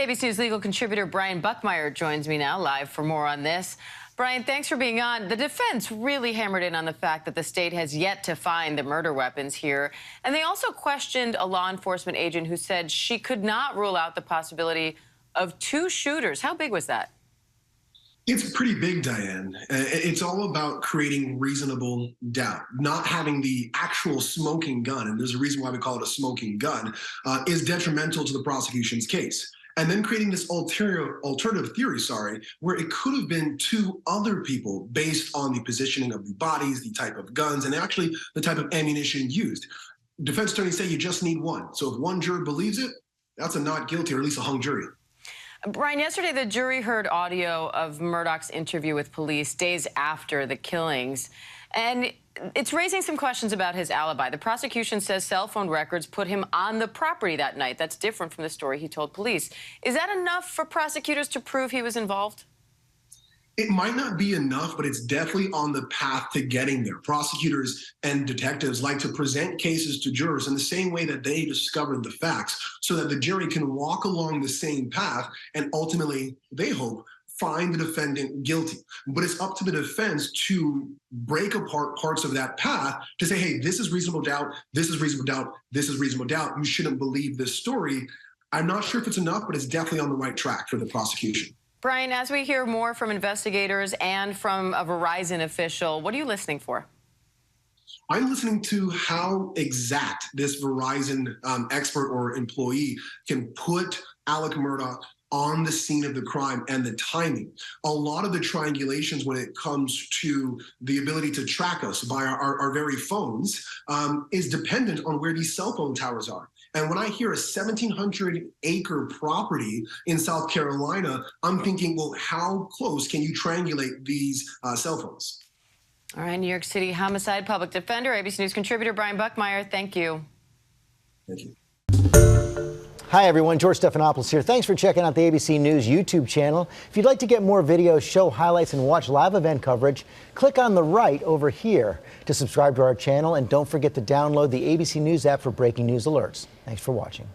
ABC News legal contributor Brian Buckmeyer joins me now live for more on this. Brian, thanks for being on. The defense really hammered in on the fact that the state has yet to find the murder weapons here. And they also questioned a law enforcement agent who said she could not rule out the possibility of two shooters. How big was that? It's pretty big, Diane. It's all about creating reasonable doubt. Not having the actual smoking gun, and there's a reason why we call it a smoking gun, is detrimental to the prosecution's case. And then creating this alternative theory, where it could have been two other people based on the positioning of the bodies, the type of guns, and actually the type of ammunition used. Defense attorneys say you just need one. So if one juror believes it, that's a not guilty or at least a hung jury. Brian, yesterday the jury heard audio of Murdaugh's interview with police days after the killings. And it's raising some questions about his alibi. The prosecution says cell phone records put him on the property that night. That's different from the story he told police. Is that enough for prosecutors to prove he was involved? It might not be enough, but it's definitely on the path to getting there. Prosecutors and detectives like to present cases to jurors in the same way that they discovered the facts so that the jury can walk along the same path and ultimately, they hope, find the defendant guilty. But it's up to the defense to break apart parts of that path to say, hey, this is reasonable doubt, this is reasonable doubt, this is reasonable doubt. You shouldn't believe this story. I'm not sure if it's enough, but it's definitely on the right track for the prosecution. Brian, as we hear more from investigators and from a Verizon official, what are you listening for? I'm listening to how exact this Verizon expert or employee can put Alec Murdaugh on the scene of the crime and the timing. A lot of the triangulations when it comes to the ability to track us by our very phones is dependent on where these cell phone towers are. And when I hear a 1,700-acre property in South Carolina, I'm thinking, well, how close can you triangulate these cell phones? All right, New York City homicide public defender, ABC News contributor Brian Buckmeyer, thank you. Thank you. Hi, everyone. George Stephanopoulos here. Thanks for checking out the ABC News YouTube channel. If you'd like to get more videos, show highlights, and watch live event coverage, click on the right over here to subscribe to our channel. And don't forget to download the ABC News app for breaking news alerts. Thanks for watching.